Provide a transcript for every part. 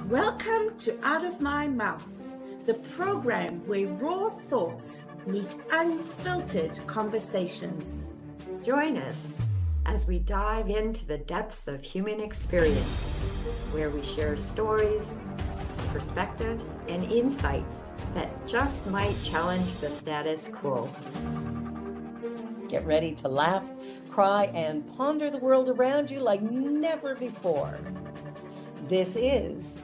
Welcome to Out of My Mouth, the program where raw thoughts meet unfiltered conversations. Join us as we dive into the depths of human experience, where we share stories, perspectives, and insights that just might challenge the status quo. Get ready to laugh, cry, and ponder the world around you like never before. This is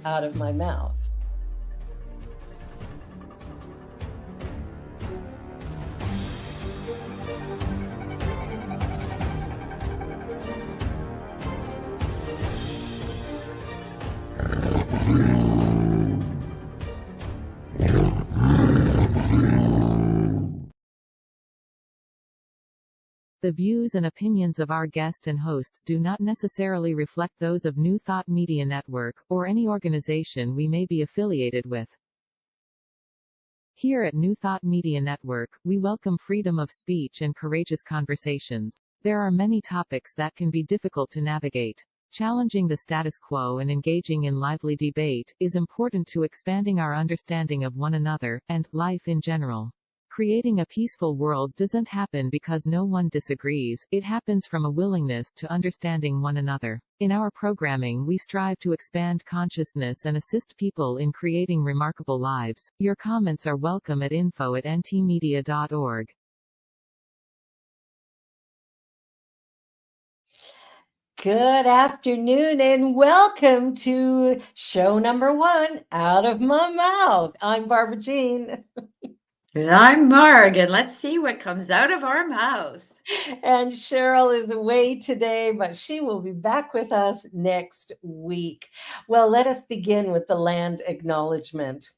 Out of My Mouth. The views and opinions of our guest and hosts do not necessarily reflect those of New Thought Media Network, or any organization we may be affiliated with. Here at New Thought Media Network, we welcome freedom of speech and courageous conversations. There are many topics that can be difficult to navigate. Challenging the status quo and engaging in lively debate is important to expanding our understanding of one another, and life in general. Creating a peaceful world doesn't happen because no one disagrees, it happens from a willingness to understanding one another. In our programming, we strive to expand consciousness and assist people in creating remarkable lives. Your comments are welcome at info@ntmedia.org. Good afternoon and welcome to show number 1, Out of My Mouth. I'm Barbara Jean. And I'm Marg, and let's see what comes out of our mouths. And Cheryl is away today, but she will be back with us next week. Well, let us begin with the land acknowledgement.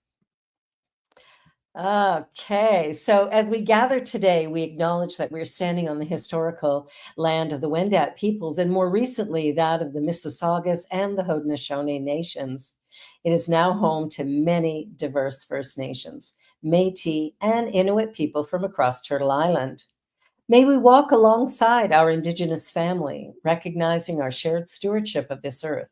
Okay, so as we gather today, we acknowledge that we're standing on the historical land of the Wendat peoples, and more recently that of the Mississaugas and the Haudenosaunee nations. It is now home to many diverse First Nations, Métis, and Inuit people from across Turtle Island. May we walk alongside our Indigenous family, recognizing our shared stewardship of this earth.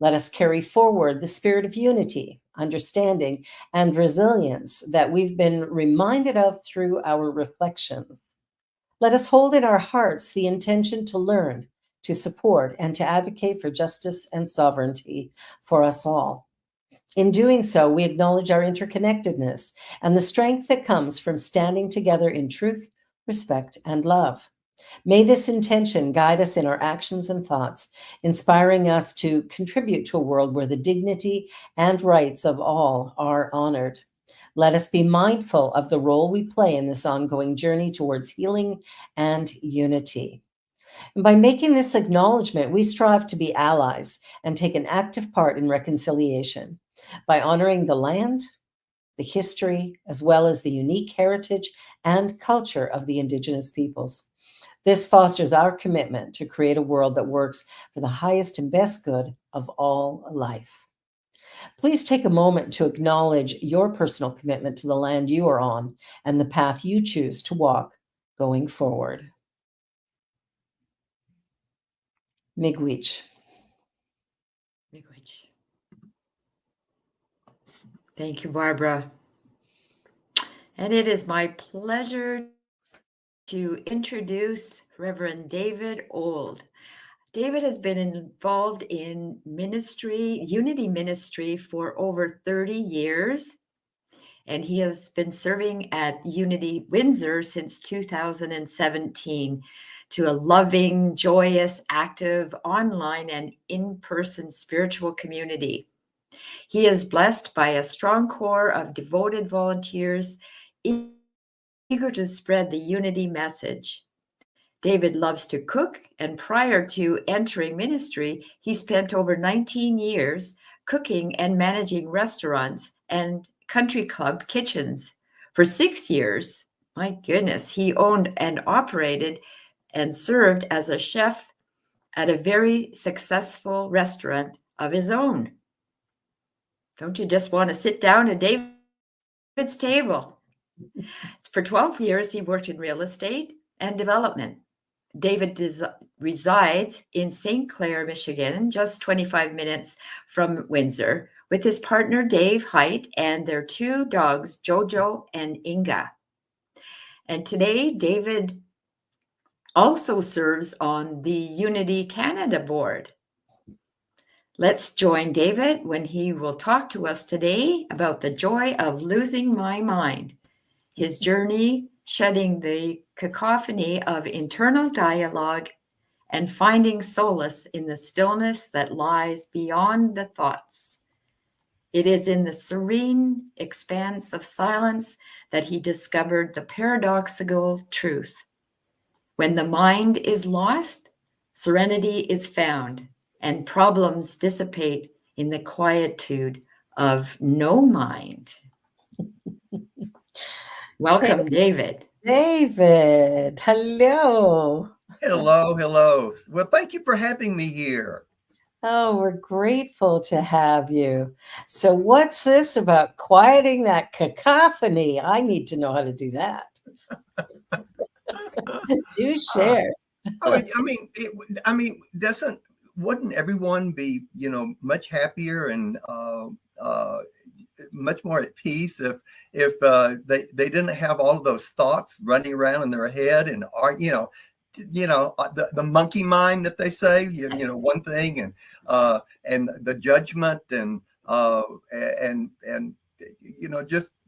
Let us carry forward the spirit of unity, understanding, and resilience that we've been reminded of through our reflections. Let us hold in our hearts the intention to learn, to support, and to advocate for justice and sovereignty for us all. In doing so, we acknowledge our interconnectedness and the strength that comes from standing together in truth, respect, and love. May this intention guide us in our actions and thoughts, inspiring us to contribute to a world where the dignity and rights of all are honored. Let us be mindful of the role we play in this ongoing journey towards healing and unity. And by making this acknowledgement, we strive to be allies and take an active part in reconciliation by honoring the land, the history, as well as the unique heritage and culture of the Indigenous peoples. This fosters our commitment to create a world that works for the highest and best good of all life. Please take a moment to acknowledge your personal commitment to the land you are on and the path you choose to walk going forward. Miigwech. Miigwech. Thank you, Barbara. And it is my pleasure to introduce Reverend David Old. David has been involved in ministry, Unity ministry, for over 30 years, and he has been serving at Unity Windsor since 2017 to a loving, joyous, active, online and in-person spiritual community. He is blessed by a strong core of devoted volunteers eager to spread the unity message. David loves to cook, and prior to entering ministry, he spent over 19 years cooking and managing restaurants and country club kitchens. For 6 years, my goodness, he owned and operated and served as a chef at a very successful restaurant of his own. Don't you just want to sit down at David's table? For 12 years, he worked in real estate and development. David resides in St. Clair, Michigan, just 25 minutes from Windsor, with his partner Dave Height and their two dogs, Jojo and Inga. And today, David also serves on the Unity Canada board. Let's join David when he will talk to us today about the joy of losing my mind, his journey shedding the cacophony of internal dialogue and finding solace in the stillness that lies beyond the thoughts. It is in the serene expanse of silence that he discovered the paradoxical truth. When the mind is lost, serenity is found, and problems dissipate in the quietude of no mind. Welcome, David. David, hello. Hello. Well, thank you for having me here. Oh, we're grateful to have you. So what's this about quieting that cacophony? I need to know how to do that. Do share. Wouldn't everyone be, much happier and much more at peace if they didn't have all of those thoughts running around in their head and are, the monkey mind that they say, one thing and the judgment and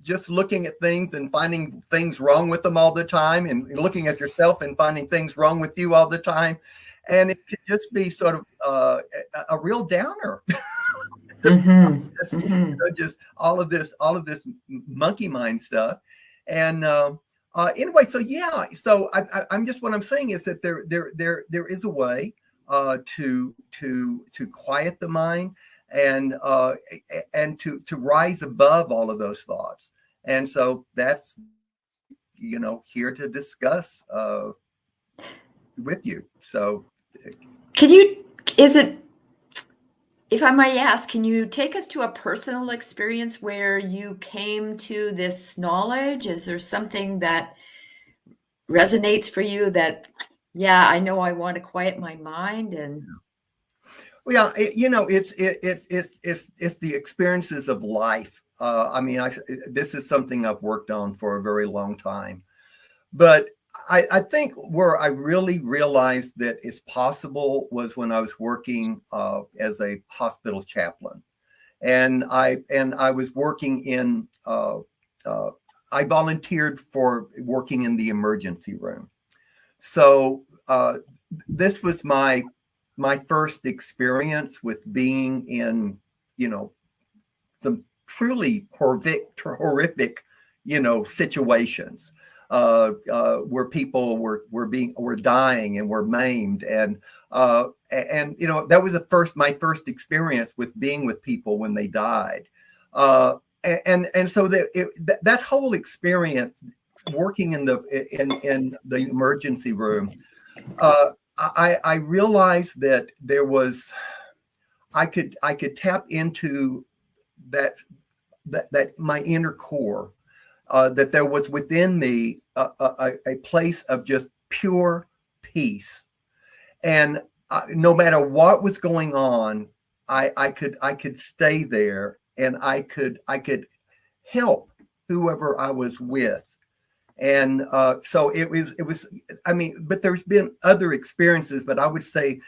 just looking at things and finding things wrong with them all the time, and looking at yourself and finding things wrong with you all the time. And it could just be sort of a real downer. Just all of this monkey mind stuff. And anyway, so I'm just, what I'm saying is that there is a way to quiet the mind and to rise above all of those thoughts. And so that's here to discuss with you. So if I might ask, can you take us to a personal experience where you came to this knowledge? Is there something that resonates for you that, I know I want to quiet my mind? And well, it's the experiences of life. This is something I've worked on for a very long time, but I think where I really realized that it's possible was when I was working as a hospital chaplain, and I was working in. I volunteered for working in the emergency room, so this was my first experience with being in some truly horrific situations. Where people were dying and were maimed, and that was my first experience with being with people when they died, and so that whole experience working in the emergency room, I realized that there was I could tap into that my inner core. That there was within me a place of just pure peace, and no matter what was going on, I could stay there, and I could help whoever I was with, and so it was. But there's been other experiences, but I would say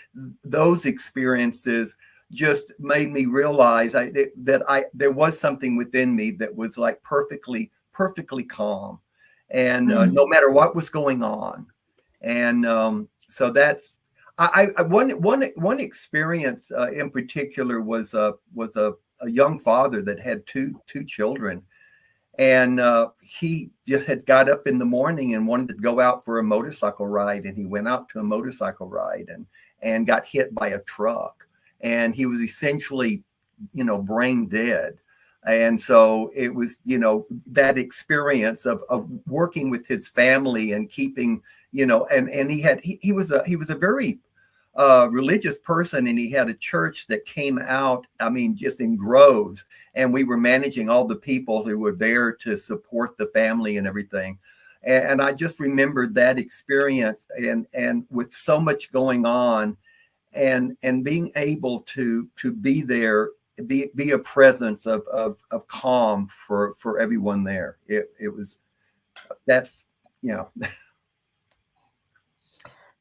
those experiences just made me realize that there was something within me that was like perfectly calm, and no matter what was going on. And so that's one experience in particular was a young father that had two children, and he just had got up in the morning and wanted to go out for a motorcycle ride, and he went out to a motorcycle ride and got hit by a truck, and he was essentially brain dead. And so it was, that experience of working with his family and keeping, and he was a very religious person, and he had a church that came out, just in groves, and we were managing all the people who were there to support the family and everything. And I just remembered that experience, and with so much going on, and being able to be there, be a presence of calm for everyone there. It was, that's, you know.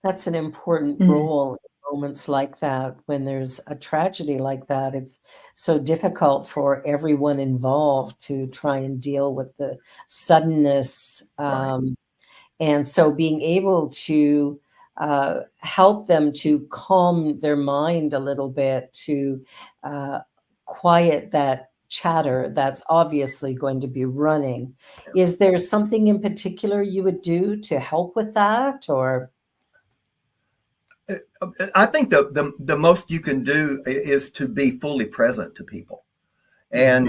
That's an important Mm. role in moments like that. When there's a tragedy like that, it's so difficult for everyone involved to try and deal with the suddenness. Right. And so being able to help them to calm their mind a little bit, to quiet that chatter that's obviously going to be running. Is there something in particular you would do to help with that, or? I think the most you can do is to be fully present to people, and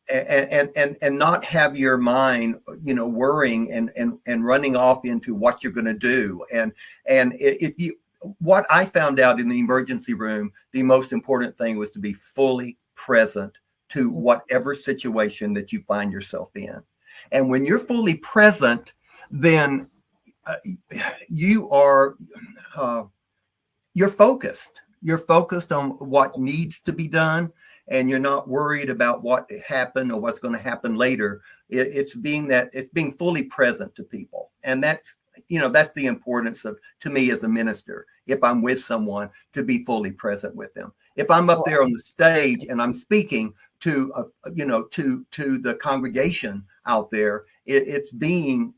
and not have your mind, you know, worrying and running off into what you're going to do. And if you, what I found out in the emergency room, the most important thing was to be fully present to whatever situation that you find yourself in. And when you're fully present, then you are you're focused. You're focused on what needs to be done, and you're not worried about what happened or what's going to happen later. It's being fully present to people, and that's, you know, that's the importance of, to me as a minister, if I'm with someone, to be fully present with them. If I'm up there on the stage and I'm speaking to you know, to the congregation out there, it's being,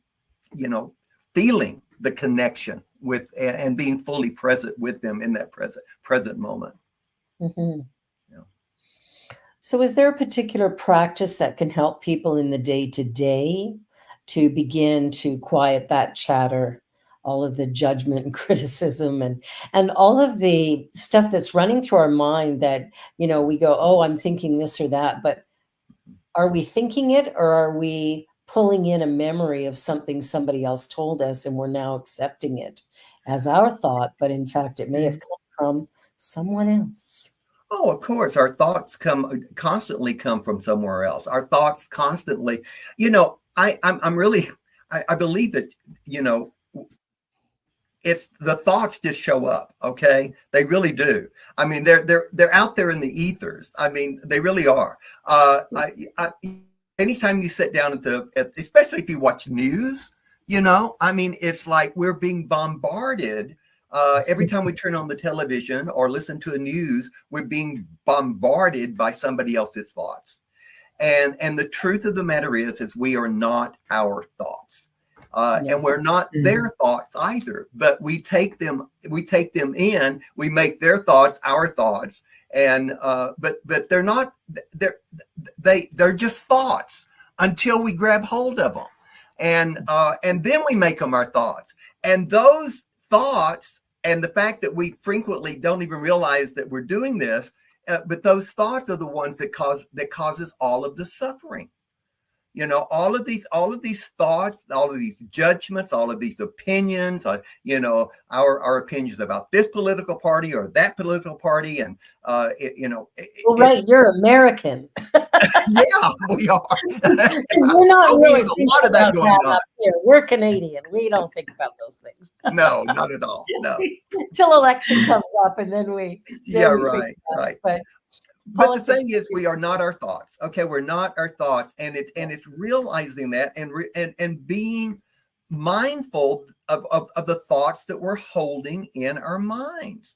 you know, feeling the connection with, and being fully present with them in that present moment. Mm-hmm. Yeah. So is there a particular practice that can help people in the day-to-day to begin to quiet that chatter, all of the judgment and criticism, and all of the stuff that's running through our mind that, you know, we go, oh, I'm thinking this or that, but are we thinking it, or are we pulling in a memory of something somebody else told us and we're now accepting it as our thought, but in fact it may have come from someone else? Oh, of course, our thoughts constantly come from somewhere else. Our thoughts constantly, you know, I'm really, I believe that, you know, it's the thoughts just show up. Okay. They really do. I mean, they're out there in the ethers. I mean, they really are. Anytime you sit down especially if you watch news, you know, I mean, it's like we're being bombarded. Every time we turn on the television or listen to a news, we're being bombarded by somebody else's thoughts. And the truth of the matter is we are not our thoughts. And we're not their thoughts either, but we take them in, we make their thoughts our thoughts. And but they're not, they're just thoughts until we grab hold of them. And then we make them our thoughts. And those thoughts, and the fact that we frequently don't even realize that we're doing this, but those thoughts are the ones that causes all of the suffering. You know, all of these thoughts, all of these judgments, all of these opinions, you know, our opinions about this political party or that political party. And, you know. Well, right. You're American. Yeah, we are. We're not really a lot of that going on. Up here. We're Canadian. We don't think about those things. No, not at all. No. Till election comes up, and then we. Right. But the thing is, is, we are not our thoughts. Okay, we're not our thoughts, and it's realizing that, and being mindful of the thoughts that we're holding in our minds.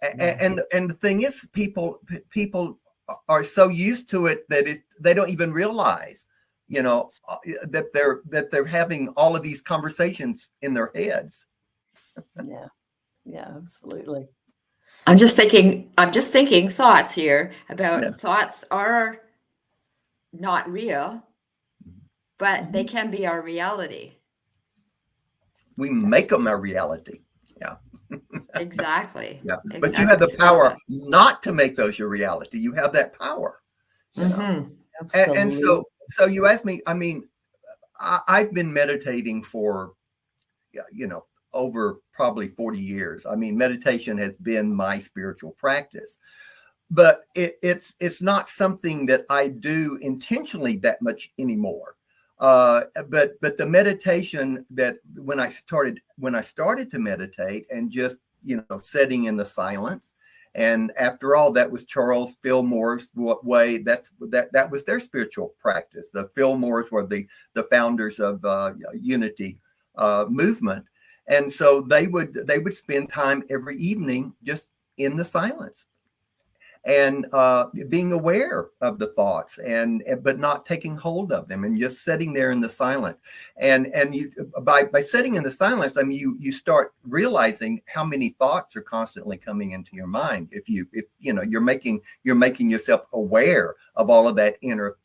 And the thing is, people are so used to it that they don't even realize, you know, that they're having all of these conversations in their heads. Yeah, absolutely. I'm just thinking thoughts here about thoughts are not real, but they can be our reality. We make them our reality. Yeah. Exactly. Yeah. But you have the power not to make those your reality. You have that power. You know? And so you asked me, I mean, I've been meditating for, you know, over probably 40 years. I mean, meditation has been my spiritual practice, but it's not something that I do intentionally that much anymore. But the meditation that when I started to meditate and just, sitting in the silence, and after all, that was Charles Fillmore's way. That was their spiritual practice. The Fillmores were the founders of Unity movement, and so they would spend time every evening just in the silence, and being aware of the thoughts, but not taking hold of them, and just sitting there in the silence. And you, by sitting in the silence, I mean, you start realizing how many thoughts are constantly coming into your mind. If you're making yourself aware of all of that inner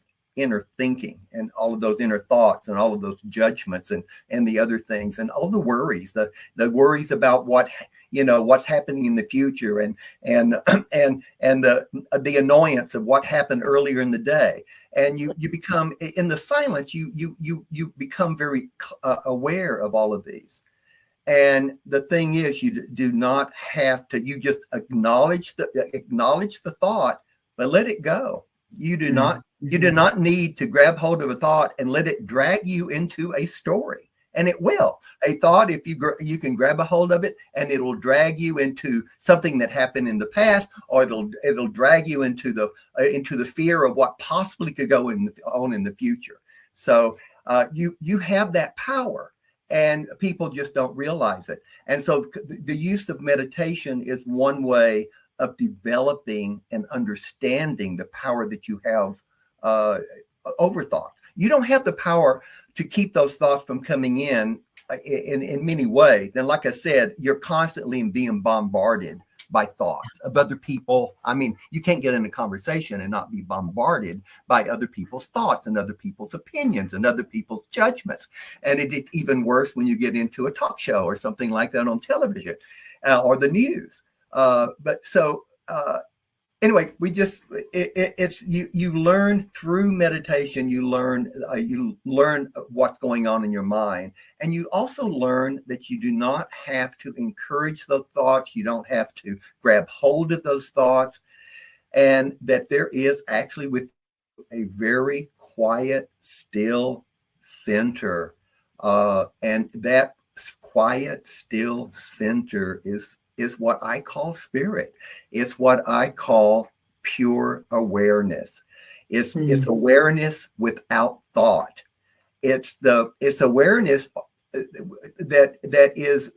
thinking, and all of those inner thoughts, and all of those judgments, and the other things, and all the worries, the worries about what's happening in the future, and the annoyance of what happened earlier in the day. And you become, in the silence, you become very aware of all of these. And the thing is, you do not have to, you just acknowledge the thought, but let it go. You do not need to grab hold of a thought and let it drag you into a story. And it will. A thought, if you can grab a hold of it, and it'll drag you into something that happened in the past, or it'll drag you into the fear of what possibly could go on in the future. So you have that power, and people just don't realize it. And so the use of meditation is one way of developing and understanding the power that you have over thought. You don't have the power to keep those thoughts from coming in many ways. And like I said, you're constantly being bombarded by thoughts of other people. I mean, you can't get in a conversation and not be bombarded by other people's thoughts, and other people's opinions, and other people's judgments. And it's even worse when you get into a talk show or something like that on television or the news. Anyway, you learn through meditation. You learn what's going on in your mind, and you also learn that you do not have to encourage those thoughts. You don't have to grab hold of those thoughts, and that there is actually with a very quiet, still center, and that quiet, still center is what I call spirit. It's what I call pure awareness. It's awareness without thought. It's awareness that is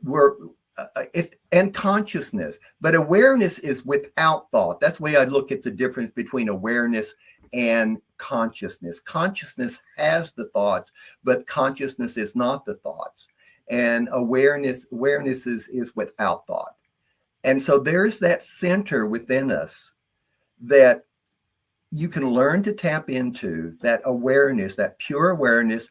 and consciousness. But awareness is without thought. That's the way I look at the difference between awareness and consciousness. Consciousness has the thoughts, but consciousness is not the thoughts. And awareness is without thought. And so there's that center within us that you can learn to tap into, that awareness, that pure awareness,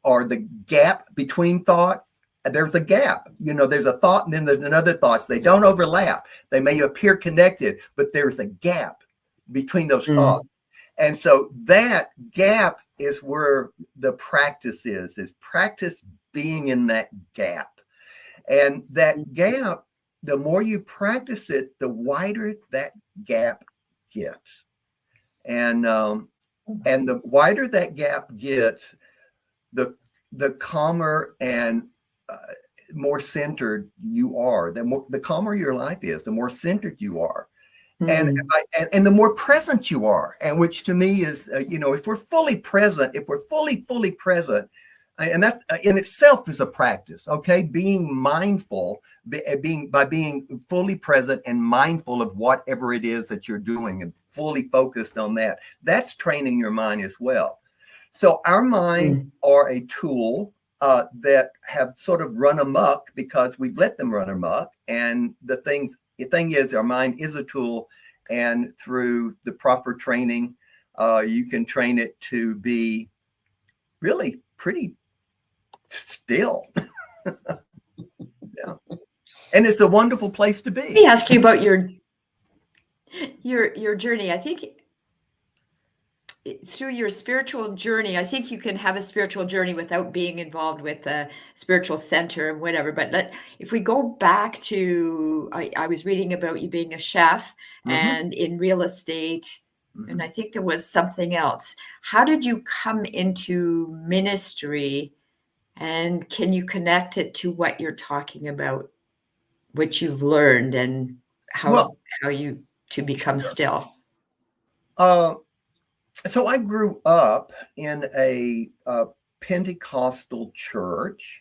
or the gap between thoughts. There's a gap. There's a thought and then there's another thought. They don't overlap. They may appear connected, but there's a gap between those thoughts. And so that gap is where the practice is practice being in that gap. And that gap, the more you practice it, the wider that gap gets. And the wider that gap gets, the calmer and more centered you are. The calmer your life is, the more centered you are. And the more present you are. And which to me is, if we're fully present, fully present, and that in itself is a practice, okay? Being mindful, by being fully present and mindful of whatever it is that you're doing, and fully focused on that. That's training your mind as well. So our mind are a tool that have sort of run amok because we've let them run amok. And the thing is, our mind is a tool, and through the proper training, you can train it to be really pretty still. Yeah. And it's a wonderful place to be. Let me ask you about your journey. I think through your spiritual journey, I think you can have a spiritual journey without being involved with a spiritual center and whatever. But if we go back to, I was reading about you being a chef and in real estate, and I think there was something else. How did you come into ministry, and can you connect it to what you're talking about, what you've learned, and Well, how you to become still? uh, so I grew up in a Pentecostal church,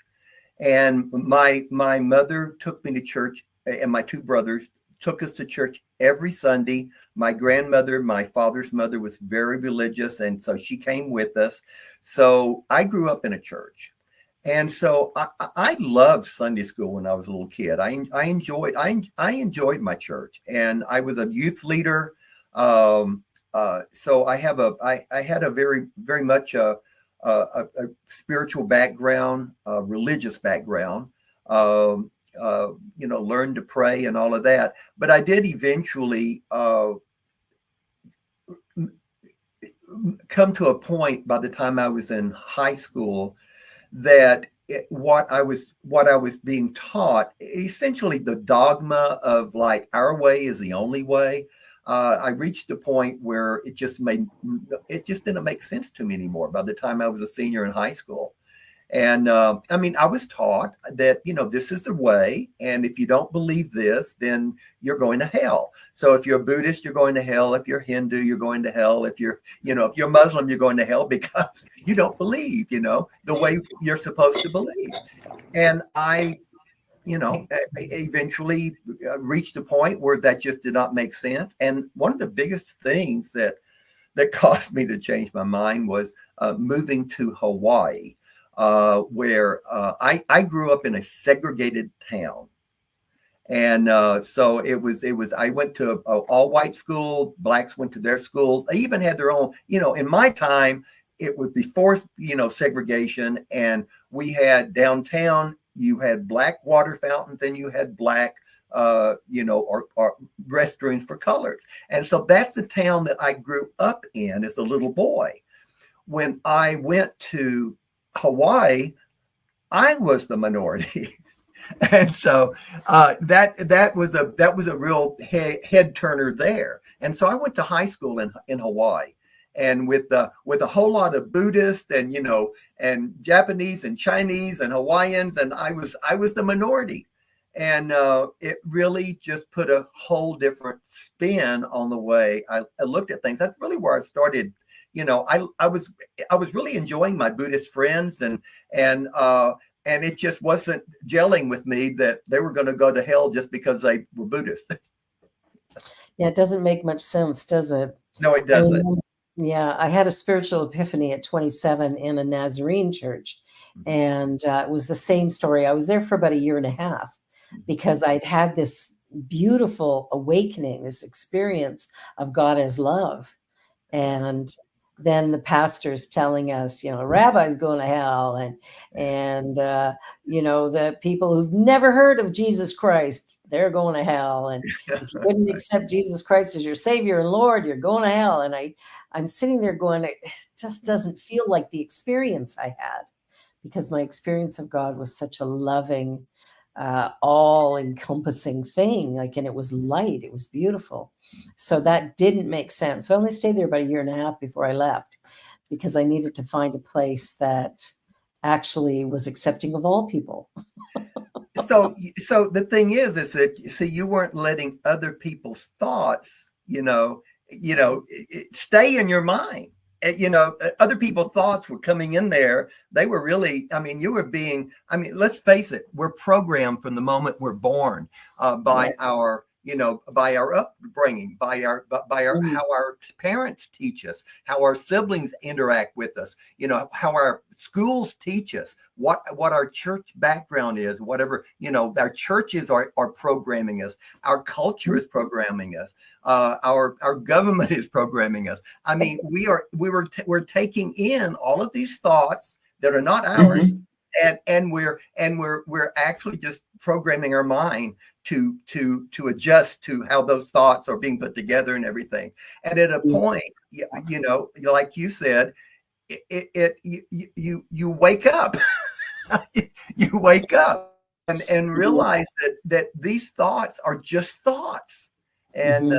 and my mother took me to church, and my two brothers took us to church every Sunday. My grandmother, my father's mother, was very religious, and so she came with us. So I grew up in a church. And so I loved Sunday school when I was a little kid. I enjoyed my church, and I was a youth leader. So I had a very much a spiritual background, religious background. Learned to pray and all of that. But I did eventually come to a point by the time I was in high school that what I was being taught, essentially the dogma of like our way is the only way. I reached a point where it just didn't make sense to me anymore by the time I was a senior in high school. And I was taught that, this is the way. And if you don't believe this, then you're going to hell. So if you're a Buddhist, you're going to hell. If you're Hindu, you're going to hell. If you're Muslim, you're going to hell because you don't believe, the way you're supposed to believe. And I eventually reached a point where that just did not make sense. And one of the biggest things that caused me to change my mind was moving to Hawaii. Where I grew up in a segregated town. And so it was, I went to an all white school, blacks went to their schools. They even had their own, in my time, it was before, segregation. And we had downtown, you had black water fountains and you had black, or restrooms for colors. And so that's the town that I grew up in as a little boy. When I went to Hawaii, I was the minority. And so that was a real head turner there. And so I went to high school in Hawaii, and with a whole lot of Buddhists and and Japanese and Chinese and Hawaiians, and I was the minority. And it really just put a whole different spin on the way I looked at things. That's really where I started. I was really enjoying my Buddhist friends, and it just wasn't gelling with me that they were going to go to hell just because they were Buddhist. Yeah, it doesn't make much sense, does it? No, it doesn't. I had a spiritual epiphany at 27 in a Nazarene church, and it was the same story. I was there for about a year and a half because I'd had this beautiful awakening, this experience of God as love, and then the pastor's telling us, a rabbi's going to hell, and the people who've never heard of Jesus Christ, they're going to hell. And if you wouldn't accept Jesus Christ as your Savior and Lord, you're going to hell. And I'm sitting there going, it just doesn't feel like the experience I had, because my experience of God was such a loving, all-encompassing thing. And it was light, it was beautiful. So that didn't make sense. So I only stayed there about a year and a half before I left, because I needed to find a place that actually was accepting of all people. So the thing is that you weren't letting other people's thoughts, stay in your mind. Other people's thoughts were coming in there. They were really, you were being, let's face it, we're programmed from the moment we're born by our upbringing, by our how our parents teach us, how our siblings interact with us, how our schools teach us, what our church background is, whatever, our churches are programming us, our culture is programming us, our government is programming us. We're taking in all of these thoughts that are not ours. And we're actually just programming our mind to adjust to how those thoughts are being put together and everything. And at a point, like you said, you wake up, you wake up and realize that these thoughts are just thoughts. And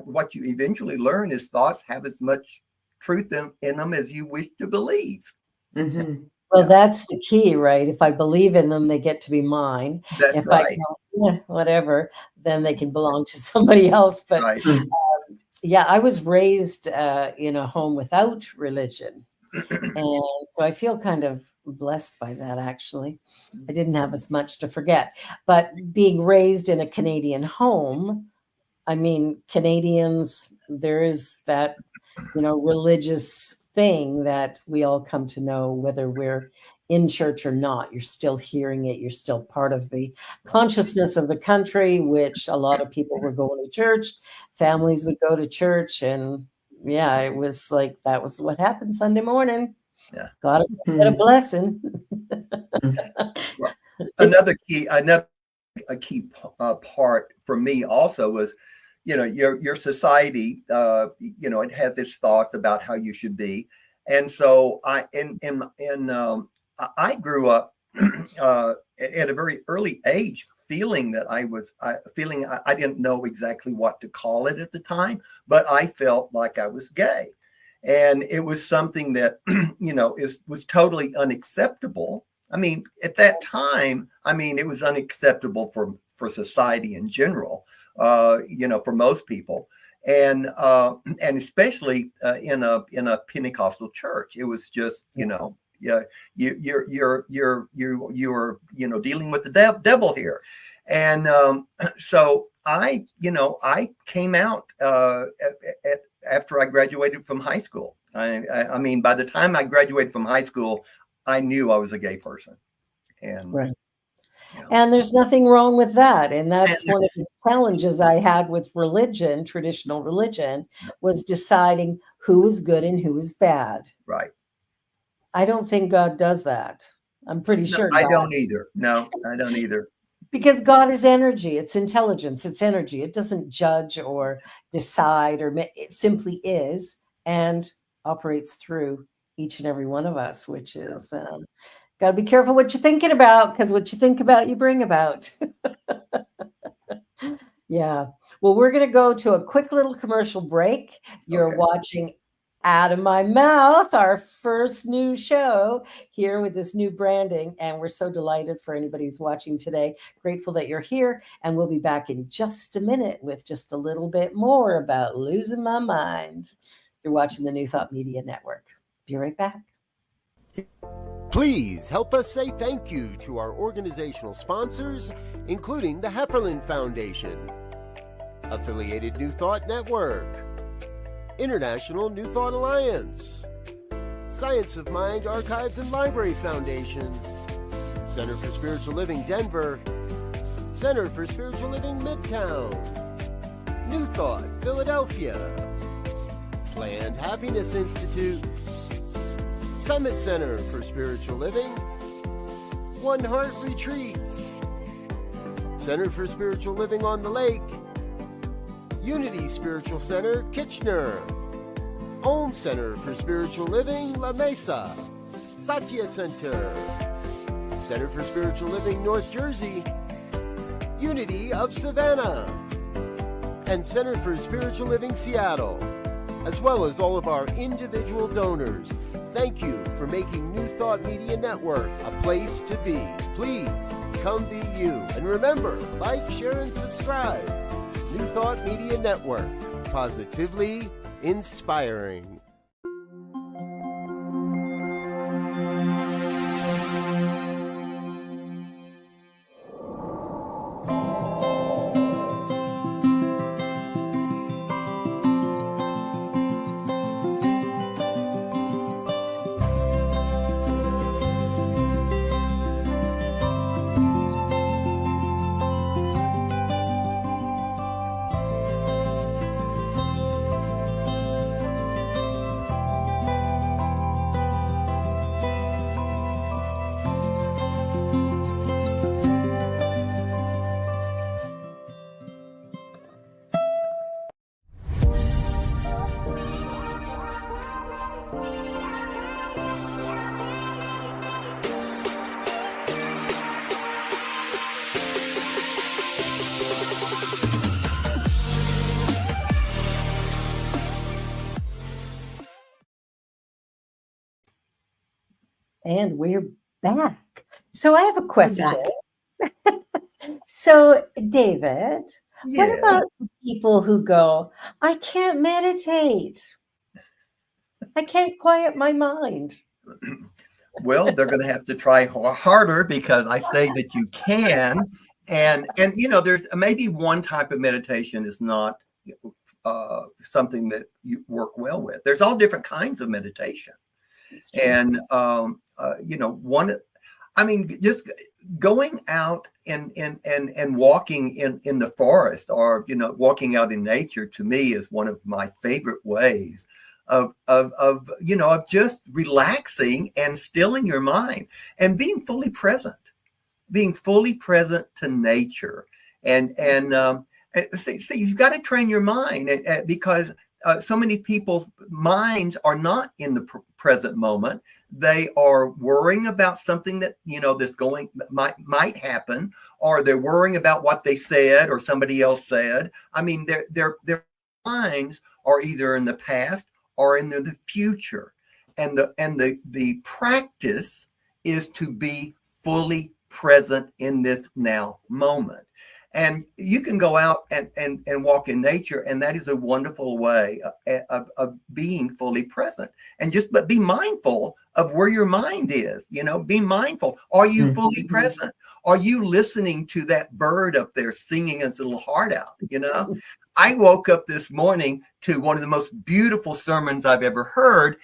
what you eventually learn is thoughts have as much truth in them as you wish to believe. Mm-hmm. Well, that's the key, right? If I believe in them, they get to be mine. That's If right. I go, whatever, then they can belong to somebody else. But Right. yeah, I was raised in a home without religion. And so I feel kind of blessed by that, actually. I didn't have as much to forget. But being raised in a Canadian home, I mean, Canadians, there is that, religious thing that we all come to know, whether we're in church or not. You're still hearing it. You're still part of the consciousness of the country, which a lot of people were going to church. Families would go to church. And yeah, it was like, that was what happened Sunday morning. Yeah. Got to get a blessing. Well, another key part for me also was, your society, it has its thoughts about how you should be. And so I grew up at a very early age feeling that I didn't know exactly what to call it at the time, but I felt like I was gay. And it was something that, was totally unacceptable. I mean, at that time, it was unacceptable for society in general, for most people. And especially in a Pentecostal church, it was just, you're dealing with the devil here. And so I came out after I graduated from high school. I mean, by the time I graduated from high school, I knew I was a gay person. And right. And there's nothing wrong with that. And that's one of the challenges I had with religion, traditional religion, was deciding who is good and who is bad. Right. I don't think God does that. I'm pretty sure. I don't either. No, I don't either. Because God is energy. It's intelligence. It's energy. It doesn't judge or decide, it simply is and operates through each and every one of us, which is got to be careful what you're thinking about, because what you think about, you bring about. Yeah. Well, we're going to go to a quick little commercial break. You're watching Out of My Mouth, our first new show here with this new branding. And we're so delighted for anybody who's watching today. Grateful that you're here. And we'll be back in just a minute with just a little bit more about losing my mind. You're watching the New Thought Media Network. Be right back. Please help us say thank you to our organizational sponsors, including the Hepperlin Foundation, Affiliated New Thought Network, International New Thought Alliance, Science of Mind Archives and Library Foundation, Center for Spiritual Living Denver, Center for Spiritual Living Midtown, New Thought Philadelphia, Planned Happiness Institute, Summit Center for Spiritual Living, One Heart Retreats, Center for Spiritual Living on the Lake, Unity Spiritual Center Kitchener, Om Center for Spiritual Living La Mesa, Satya Center, Center for Spiritual Living North Jersey, Unity of Savannah, and Center for Spiritual Living Seattle, as well as all of our individual donors. Thank you for making New Thought Media Network a place to be. Please come be you. And remember, like, share, and subscribe. New Thought Media Network, positively inspiring. And we're back. So I have a We're question. back. So, David, what Yeah. about people who go, I can't meditate? I can't quiet my mind. Well, they're going to have to try harder, because I say that you can. And there's maybe one type of meditation is not something that you work well with. There's all different kinds of meditation. And, just going out and walking in the forest, or, walking out in nature, to me is one of my favorite ways of just relaxing and stilling your mind and being fully present to nature. And see, you've got to train your mind, because so many people's minds are not in the present moment. They are worrying about something that might happen, or they're worrying about what they said or somebody else said. I mean, their minds are either in the past or in the future, and the practice is to be fully present in this now moment. And you can go out and walk in nature, and that is a wonderful way of being fully present. And but be mindful of where your mind is. Be mindful. Are you fully present? Are you listening to that bird up there singing his little heart out? I woke up this morning to one of the most beautiful sermons I've ever heard.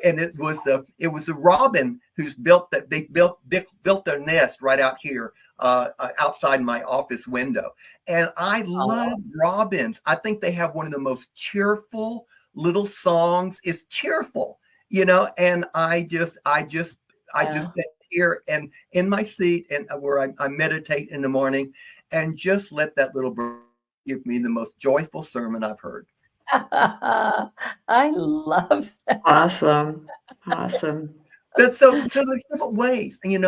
And it was a robin who's built their nest right out here outside my office window. And I love robins. I think they have one of the most cheerful little songs. It's cheerful, and I just sit here and in my seat, and where I meditate in the morning, and just let that little bird give me the most joyful sermon I've heard. I love that. Awesome. But so there's different ways, and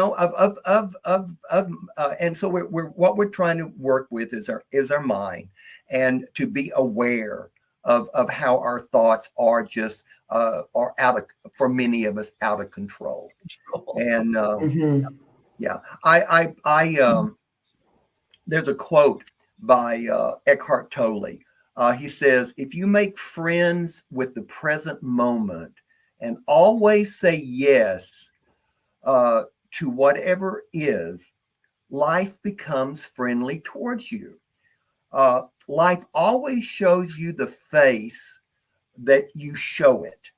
so what we're trying to work with is our mind, and to be aware of how our thoughts are just are for many of us, out of control. And there's a quote by Eckhart Tolle. He says, if you make friends with the present moment and always say yes to whatever is, life becomes friendly towards you. Life always shows you the face that you show it.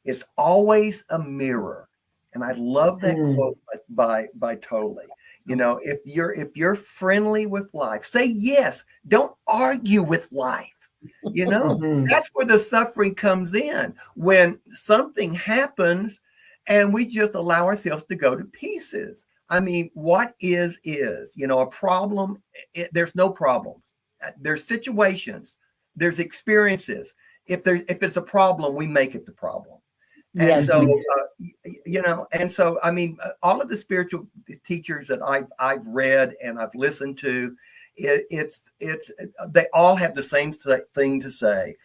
It's always a mirror. And I love that quote by Tolle. If you're friendly with life, say yes. Don't argue with life. That's where the suffering comes in, when something happens and we just allow ourselves to go to pieces. I mean, what is a problem? There's no problems. There's situations. There's experiences. If it's a problem, we make it the problem. And so, I mean, all of the spiritual teachers that I've read and I've listened to, they all have the same thing to say,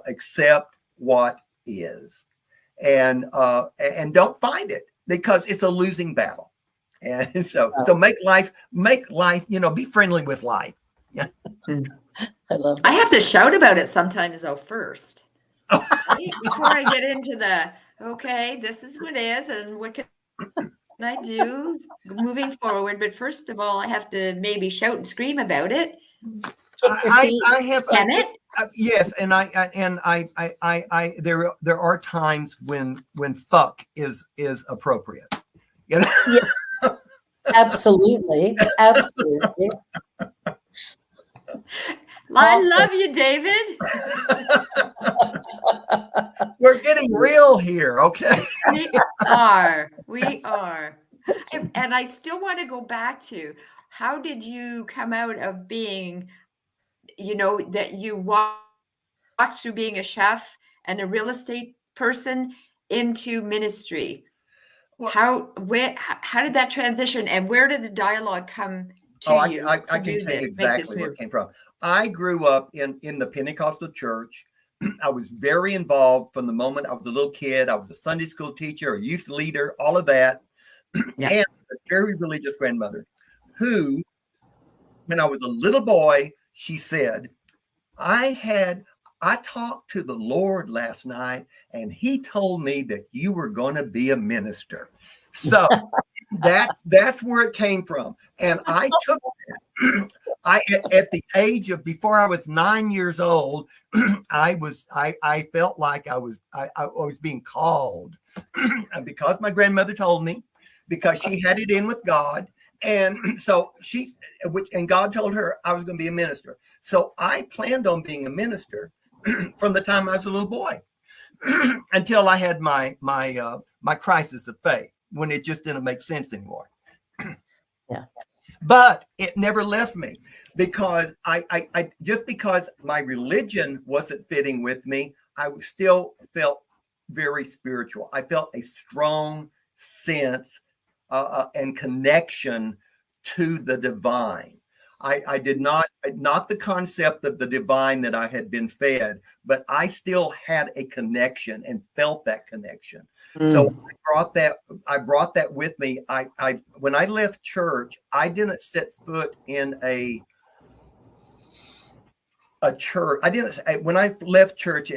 accept what is, and don't fight it, because it's a losing battle. And so make life, be friendly with life. Yeah. I love that. I have to shout about it sometimes though first. Before I get into this is what is, and what can I do moving forward. But first of all, I have to maybe shout and scream about it. I have. Can it? Yes, and I there are times when fuck is appropriate. Yeah. Absolutely. I love you, David. We're getting real here, okay? We are. And I still want to go back to, how did you come out of being, that you walked through being a chef and a real estate person into ministry? Well, how did that transition, and where did the dialogue come to you? I can tell you exactly where it came from. I grew up in the Pentecostal church. I was very involved from the moment I was a little kid. I was a Sunday school teacher, a youth leader, all of that. Yeah. And a very religious grandmother who, when I was a little boy, she said, I talked to the Lord last night and he told me that you were going to be a minister. So that's where it came from. And I took that. At the age of, before I was 9 years old, I felt like I was being called because my grandmother told me, because she had it in with God. And so and God told her I was going to be a minister. So I planned on being a minister from the time I was a little boy until I had my crisis of faith, when it just didn't make sense anymore. Yeah. But it never left me, because I just because my religion wasn't fitting with me, I still felt very spiritual. I felt a strong sense and connection to the divine. I did not the concept of the divine that I had been fed, but I still had a connection and felt that connection. So I brought that with me. I when I left church, I didn't set foot in a church. When I left church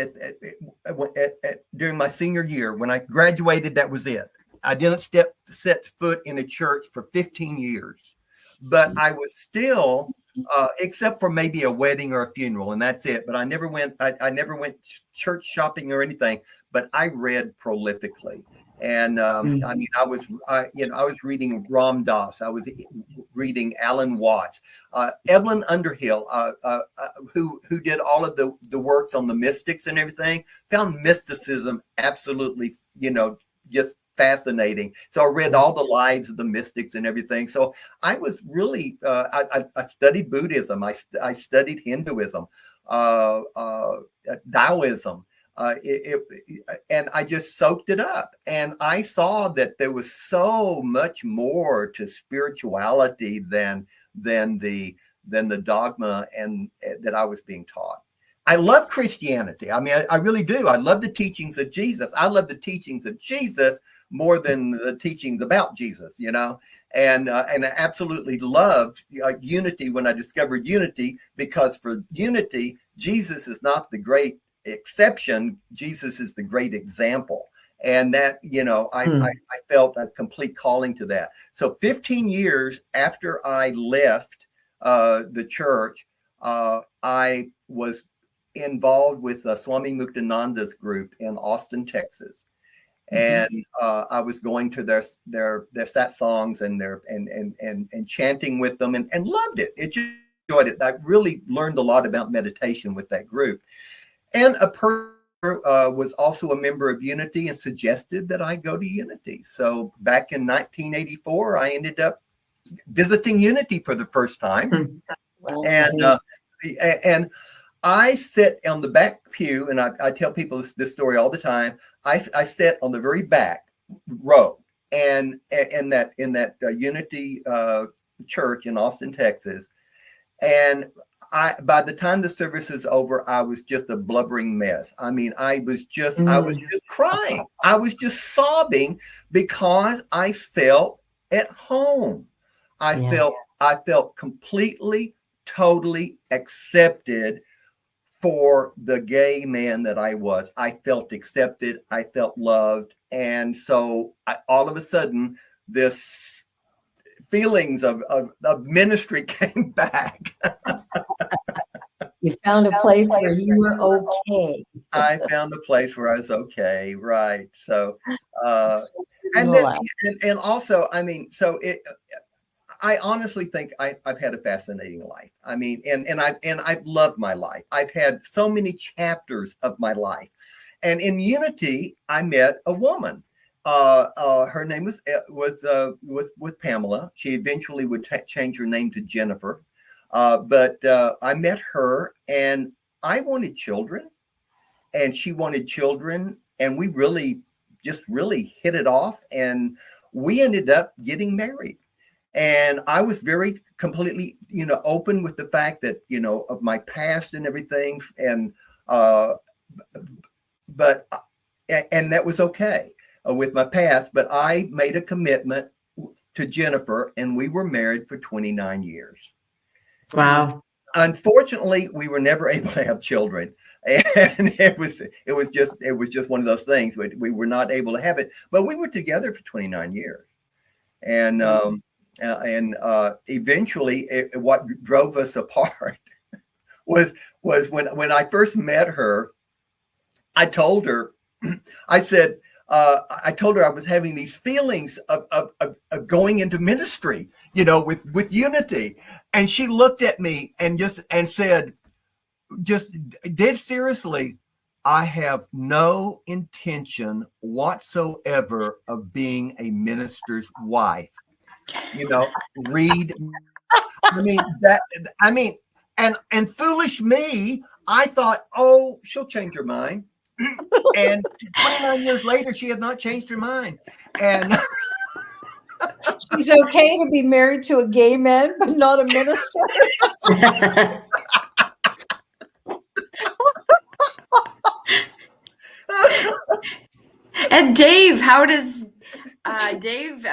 during my senior year, when I graduated, that was it. I didn't set foot in a church for 15 years, but I was still, except for maybe a wedding or a funeral, and that's it. But I never went church shopping or anything. But I read prolifically, and I mean, I was reading Ram Dass, I was reading Alan Watts, Evelyn Underhill, who did all of the work on the mystics and everything. Found mysticism absolutely, just fascinating. So I read all the lives of the mystics and everything. So I was really, I studied Buddhism. I studied Hinduism, Taoism, and I just soaked it up. And I saw that there was so much more to spirituality than the dogma and that I was being taught. I love Christianity. I mean, I really do. I love the teachings of Jesus. I love the teachings of Jesus more than the teachings about Jesus, and I absolutely loved unity when I discovered unity, because for unity, Jesus is not the great exception. Jesus is the great example. And that, I felt a complete calling to that. So 15 years after I left the church, I was involved with Swami Muktananda's group in Austin, Texas. And I was going to their satsangs and chanting with them and loved it. It just enjoyed it. I really learned a lot about meditation with that group. And a person was also a member of Unity and suggested that I go to Unity. So back in 1984, I ended up visiting Unity for the first time. Wow. And I sit on the back pew, and I tell people this story all the time. I sit on the very back row, and in that Unity church in Austin, Texas. And by the time the service is over, I was just a blubbering mess. I mean, I was just crying. I was just sobbing because I felt at home. I felt completely, totally accepted for the gay man that I was. I felt accepted. I felt loved. And so all of a sudden, this feelings of ministry came back. You found a place where you were okay. I found a place where I was okay. Right. So, and also, I mean, so I honestly think I've had a fascinating life. I mean, and I've loved my life. I've had so many chapters of my life, and in Unity, I met a woman. Her name was Pamela. She eventually would change her name to Jennifer, but I met her, and I wanted children, and she wanted children, and we really hit it off, and we ended up getting married. And I was very completely, open with the fact that, of my past and everything. And but and that was okay with my past. But I made a commitment to Jennifer, and we were married for 29 years. Wow. Unfortunately, we were never able to have children, and it was just one of those things. We were not able to have it, but we were together for 29 years, and eventually, what drove us apart was when I first met her. I told her, I said, I told her I was having these feelings of going into ministry, with Unity. And she looked at me and said, just dead seriously, I have no intention whatsoever of being a minister's wife. Read. And foolish me, I thought, oh, she'll change her mind. And 29 years later, she had not changed her mind. And she's okay to be married to a gay man, but not a minister. And Dave, how does Dave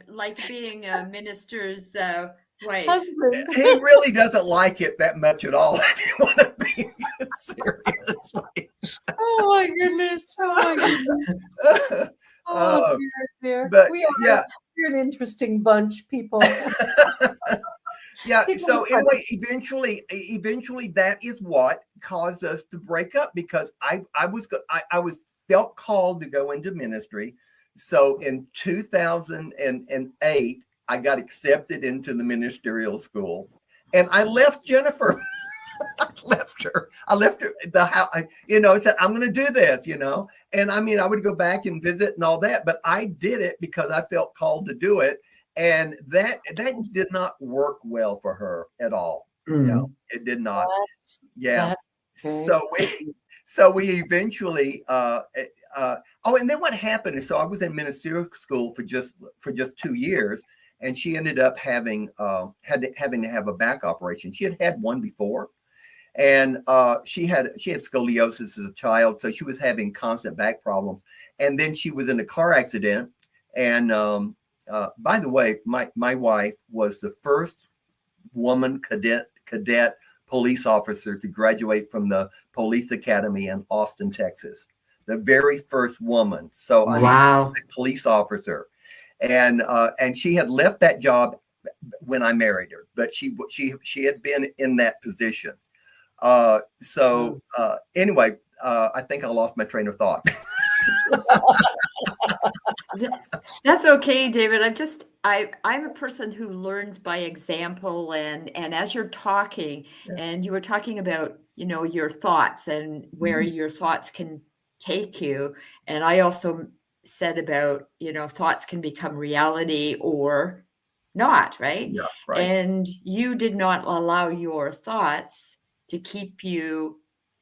like being a minister's wife? Husband. He really doesn't like it that much at all, if you want to be serious. Oh my goodness. Oh my goodness. Oh, dear. But we're an interesting bunch, people. Yeah. So anyway, eventually that is what caused us to break up, because I felt called to go into ministry. So in 2008, I got accepted into the ministerial school, and I left Jennifer. I left her the house, said, I'm going to do this, and I would go back and visit and all that, but I did it because I felt called to do it. And that did not work well for her at all. No, it did not. Yeah. So we eventually, and then what happened is, so I was in ministerial school for just 2 years, and she ended up having to have a back operation. She had one before, and she had scoliosis as a child, so she was having constant back problems. And then she was in a car accident. And by the way, my wife was the first woman cadet police officer to graduate from the police academy in Austin, Texas. The very first woman. So wow. A police officer. And she had left that job when I married her, but she had been in that position. Anyway, I think I lost my train of thought. That's okay, David. I'm a person who learns by example, and as you're talking, and you were talking about, your thoughts and where your thoughts can take you. And I also said about, thoughts can become reality or not, right? Yeah, right. And you did not allow your thoughts to keep you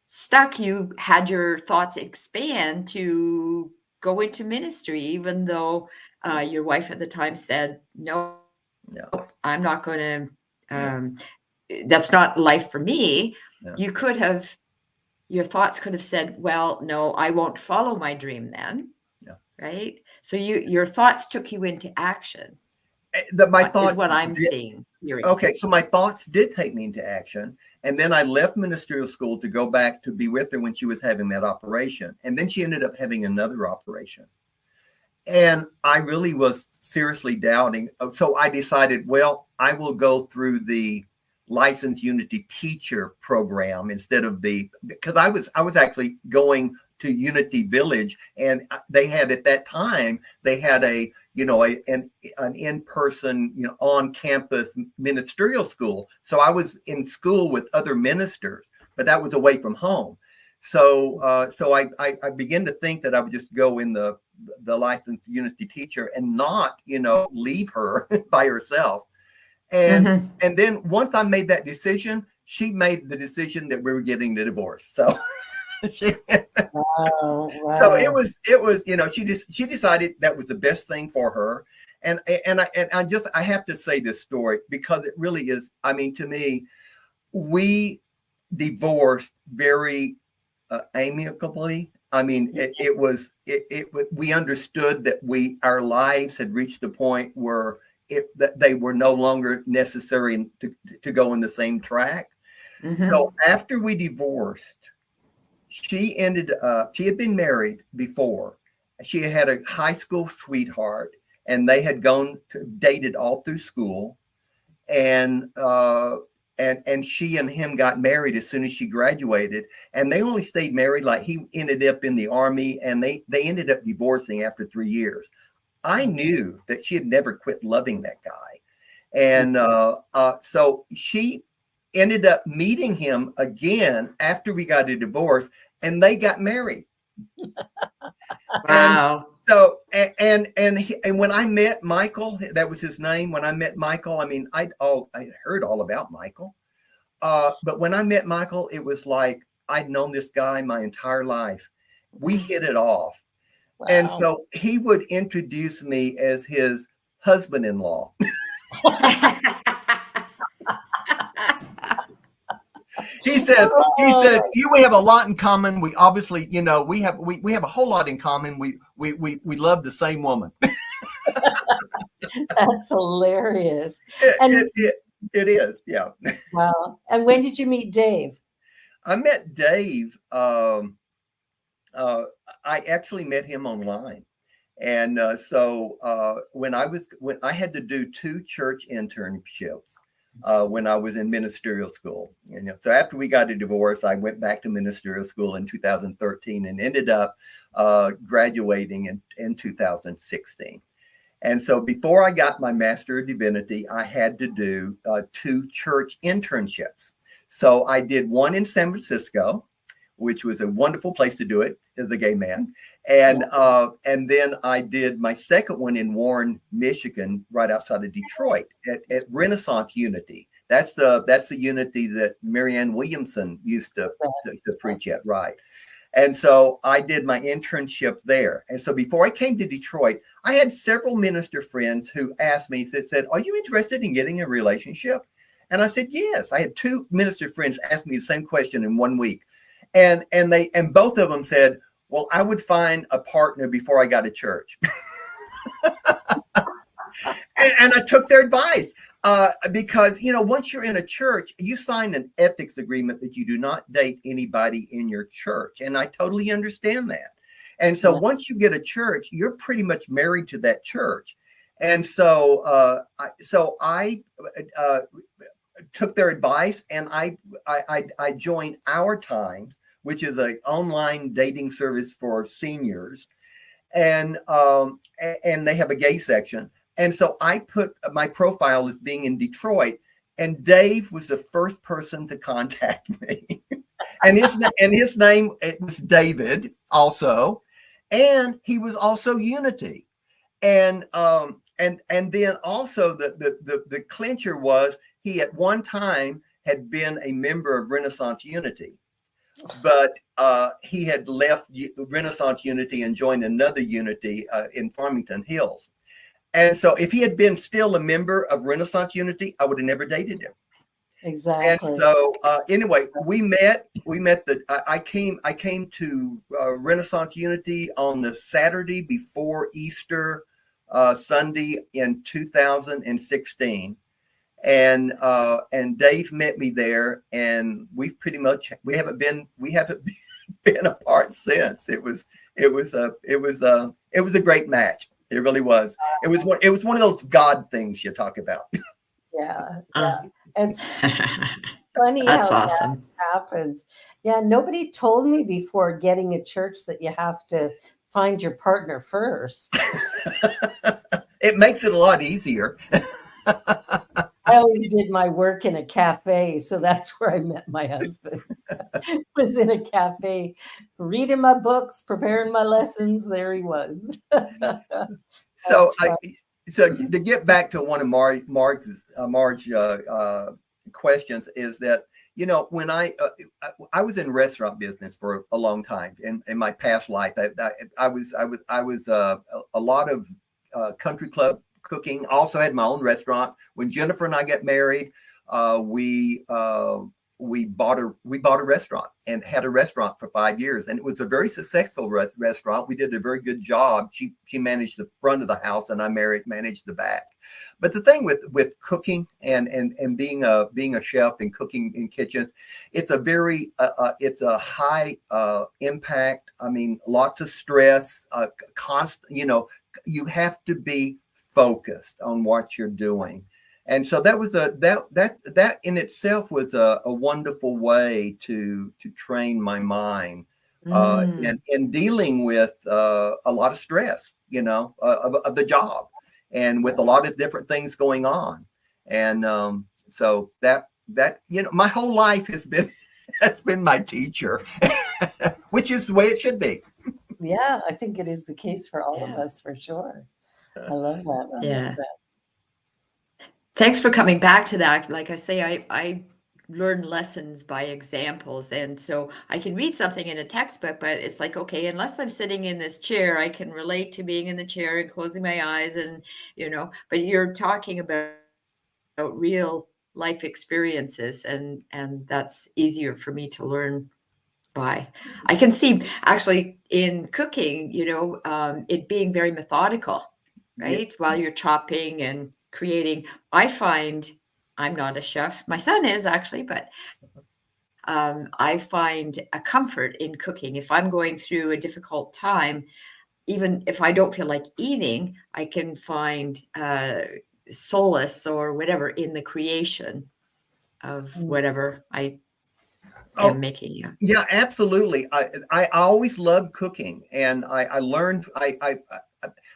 stuck. You had your thoughts expand to go into ministry, even though your wife at the time said, no, I'm not going to, that's not life for me. Yeah. Your thoughts could have said, well, no, I won't follow my dream then. Yeah. Right. So your thoughts took you into action. My thoughts is what I'm seeing. Okay. So my thoughts did take me into action. And then I left ministerial school to go back to be with her when she was having that operation. And then she ended up having another operation. And I really was seriously doubting. So I decided, well, I will go through the licensed Unity teacher program instead of because I was actually going to Unity Village, and they had, at that time, they had an in-person, on campus ministerial school. So I was in school with other ministers, but that was away from home. So I began to think that I would just go in the licensed Unity teacher and not, leave her by herself. And and then once I made that decision, she made the decision that we were getting the divorce. So wow. So it was she decided that was the best thing for her. And I have to say this story because it really is. I mean, to me, we divorced very amicably. I mean, we understood that our lives had reached a point where that they were no longer necessary to go in the same track. So after we divorced, she had been married before. She had a high school sweetheart, and they had dated all through school. And she and him got married as soon as she graduated, and they only stayed married, like he ended up in the army, and they ended up divorcing after 3 years. I knew that she had never quit loving that guy. And so she ended up meeting him again after we got a divorce, and they got married. Wow. So, and when I met Michael, that was his name. When I met Michael, I mean, I heard all about Michael. But when I met Michael, it was like I'd known this guy my entire life. We hit it off. Wow. And so he would introduce me as his husband-in-law. He said, we have a lot in common. We obviously, we have a whole lot in common. We love the same woman. That's hilarious. It is, yeah. Wow. And when did you meet Dave? I met Dave. I actually met him online. And so when I had to do 2 church internships when I was in ministerial school. So after we got a divorce, I went back to ministerial school in 2013 and ended up graduating in 2016. And so before I got my Master of Divinity, I had to do 2 church internships. So I did one in San Francisco, which was a wonderful place to do it as a gay man. And then I did my second one in Warren, Michigan, right outside of Detroit at Renaissance Unity. That's the Unity that Marianne Williamson used to preach at, right? And so I did my internship there. And so before I came to Detroit, I had several minister friends who asked me, said, "Are you interested in getting a relationship?" And I said, yes. I had 2 minister friends ask me the same question in 1 week. And both of them said, "Well, I would find a partner before I got to church." and I took their advice because, once you're in a church, you sign an ethics agreement that you do not date anybody in your church. And I totally understand that. And so once you get a church, you're pretty much married to that church. And so I took their advice, and I joined Our Times, which is an online dating service for seniors, and they have a gay section. And so I put my profile as being in Detroit, and Dave was the first person to contact me, and his name, it was David also, and he was also Unity, and then also the clincher was, he at one time had been a member of Renaissance Unity, but he had left Renaissance Unity and joined another Unity in Farmington Hills. And so if he had been still a member of Renaissance Unity, I would have never dated him. Exactly. And so anyway, we met. I came to Renaissance Unity on the Saturday before Easter Sunday in 2016. And Dave met me there, and we haven't been apart since. It was a great match. It really was. It was one of those God things you talk about. Yeah. It's funny That's how awesome. that happens. Yeah, nobody told me before getting a church that you have to find your partner first. It makes it a lot easier. I always did my work in a cafe, so that's where I met my husband. Was in a cafe, reading my books, preparing my lessons. There he was. So to get back to one of Marge's questions is that, when I was in restaurant business for a long time in my past life, I was a lot of country club cooking. Also had my own restaurant. When Jennifer and I got married, we we bought a restaurant and had a restaurant for 5 years, and it was a very successful restaurant. We did a very good job. She managed the front of the house, and I managed the back. But the thing with cooking and being a chef and cooking in kitchens, it's a very it's a high impact. I mean, lots of stress, constant. You have to be focused on what you're doing. And so that was that in itself was a wonderful way to train my mind in dealing with a lot of stress, of the job, and with a lot of different things going on. And so that my whole life has been my teacher, which is the way it should be. Yeah, I think it is the case for all of us, for sure. I love that. I love that. Thanks for coming back to that. Like I say, I learn lessons by examples. And so I can read something in a textbook, but it's like, okay, unless I'm sitting in this chair, I can relate to being in the chair and closing my eyes and, but you're talking about real life experiences, and that's easier for me to learn by. I can see actually in cooking, it being very methodical, right? While you're chopping and creating. I find, I'm not a chef. My son is actually, but I find a comfort in cooking. If I'm going through a difficult time, even if I don't feel like eating, I can find solace or whatever in the creation of whatever I am making. Yeah, absolutely. I always loved cooking, and I learned. I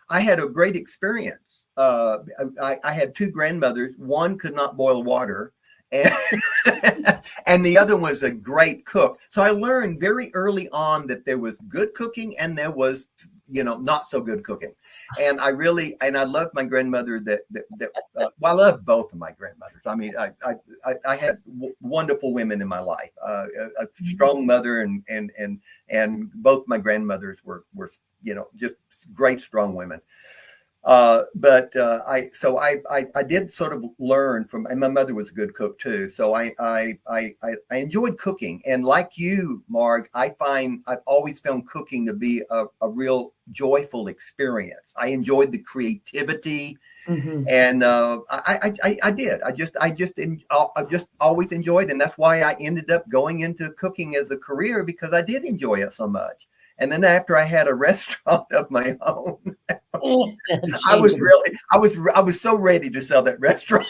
had a great experience. I had two grandmothers. One could not boil water, and and the other was a great cook. So I learned very early on that there was good cooking and there was, not so good cooking. And I loved my grandmother. I love both of my grandmothers. I mean, I had wonderful women in my life. A strong mother, and both my grandmothers were just great, strong women. But I did sort of learn from, and my mother was a good cook too. So I enjoyed cooking, and like you, Marg, I've always found cooking to be a real joyful experience. I enjoyed the creativity, and I did. I just always enjoyed, and that's why I ended up going into cooking as a career, because I did enjoy it so much. And then after I had a restaurant of my own, I was so ready to sell that restaurant.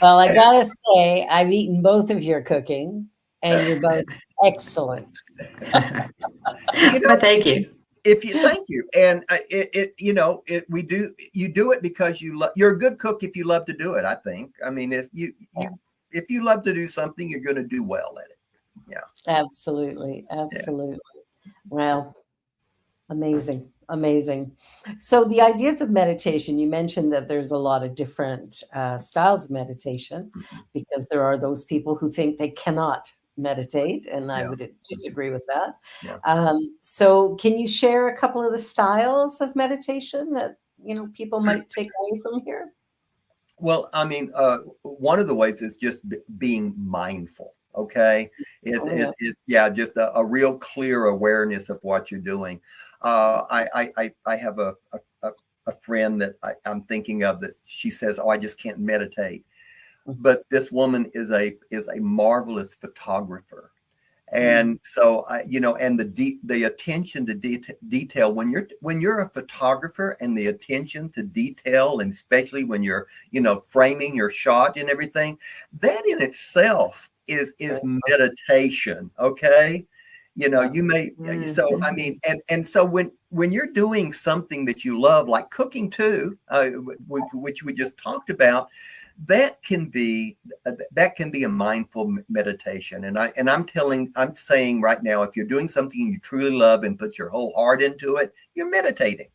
Well, I gotta say, I've eaten both of your cooking, and you're both excellent. But thank you. Thank you. And you do it because you're a good cook if you love to do it. I think. I mean, if you love to do something, you're going to do well at it. Yeah, absolutely. Yeah. Well, amazing. So the ideas of meditation, you mentioned that there's a lot of different styles of meditation, because there are those people who think they cannot meditate, and I would disagree with that. So can you share a couple of the styles of meditation that people might take away from here? Well, I mean, one of the ways is just being mindful. Okay. It's just a real clear awareness of what you're doing. I have a friend that I'm thinking of that she says, I just can't meditate. But this woman is a marvelous photographer. And so, and the attention to detail, when you're a photographer, and the attention to detail, and especially when you're, framing your shot and everything, that in itself is meditation. Okay. You may, so, I mean, and so when you're doing something that you love, like cooking too, which we just talked about, that can be a mindful meditation. And I'm saying right now, if you're doing something you truly love and put your whole heart into it, you're meditating.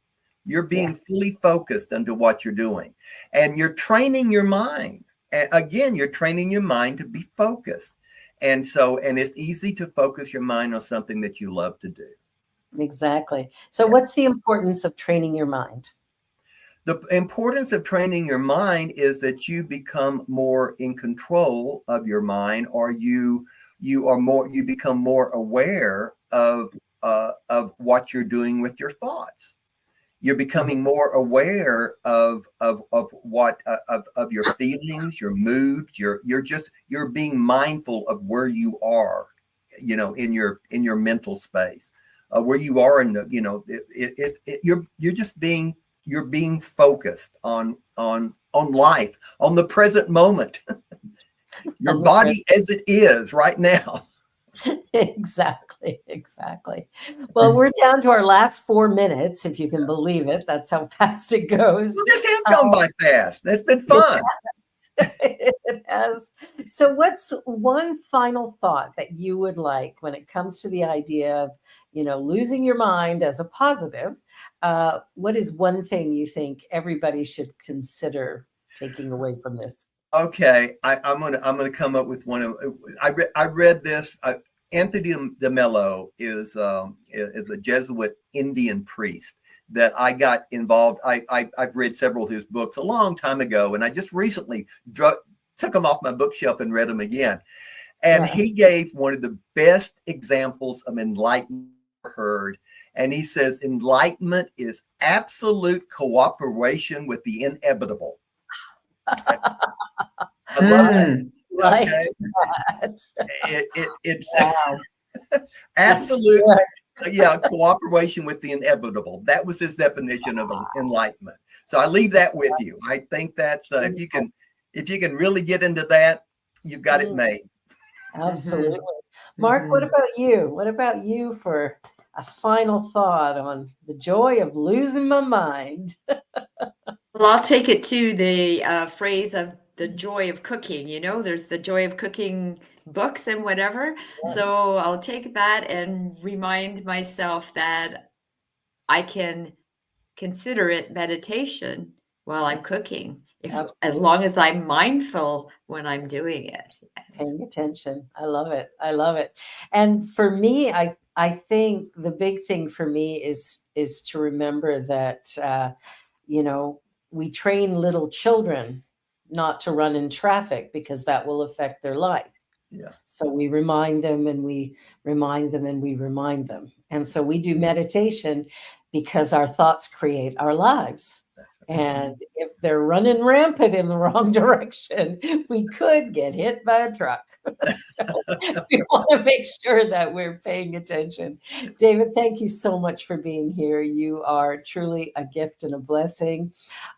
You're being fully focused into what you're doing, and you're training your mind. Again, you're training your mind to be focused. And it's easy to focus your mind on something that you love to do. Exactly. So what's the importance of training your mind? The importance of training your mind is that you become more in control of your mind, or you become more aware of what you're doing with your thoughts. You're becoming more aware of what of your feelings, your moods. You're being mindful of where you are, in your mental space, where you are in the, you're being focused on life, on the present moment, your body as it is right now. Exactly. Well, we're down to our last 4 minutes, if you can believe it. That's how fast it goes. Well, this has gone by fast. That's been fun. It has. So what's one final thought that you would like when it comes to the idea of, losing your mind as a positive? What is one thing you think everybody should consider taking away from this? Okay, I'm gonna come up with one of. I read this. Anthony de Mello is a Jesuit Indian priest that I got involved. I've read several of his books a long time ago, and I just recently took them off my bookshelf and read them again. And he gave one of the best examples of enlightenment I've ever heard. And he says enlightenment is absolute cooperation with the inevitable. I love that. Like Okay? that. It's Wow. absolute, cooperation with the inevitable. That was his definition of enlightenment. So I leave that with you. I think that if you can really get into that, you've got it made. Absolutely. Mark, what about you? What about you for a final thought on the joy of losing my mind? Well, I'll take it to the phrase of the joy of cooking. There's the joy of cooking books and whatever. Yes. So I'll take that and remind myself that I can consider it meditation while I'm cooking, as long as I'm mindful when I'm doing it. Yes. Paying attention. I love it. And for me, I think the big thing for me is to remember that, we train little children not to run in traffic because that will affect their life. Yeah. So we remind them and we remind them and we remind them. And so we do meditation because our thoughts create our lives. And if they're running rampant in the wrong direction, we could get hit by a truck. So we want to make sure that we're paying attention. David, thank you so much for being here. You are truly a gift and a blessing.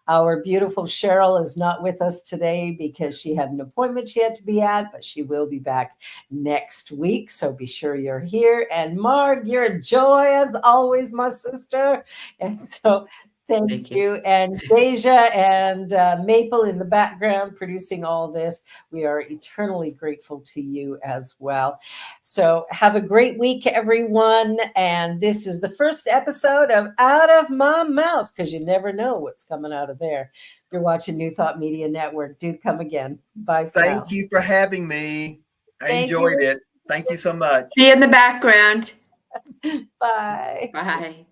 Our beautiful Cheryl is not with us today because she had an appointment she had to be at, but she will be back next week. So be sure you're here. And Marg, you're a joy as always, my sister. And so Thank you. And Deja and Maple in the background producing all this. We are eternally grateful to you as well. So have a great week, everyone. And this is the first episode of Out of My Mouth, because you never know what's coming out of there. If you're watching New Thought Media Network, do come again. Bye for now. Thank you for having me. I enjoyed it. Thank you so much. See you in the background. Bye. Bye.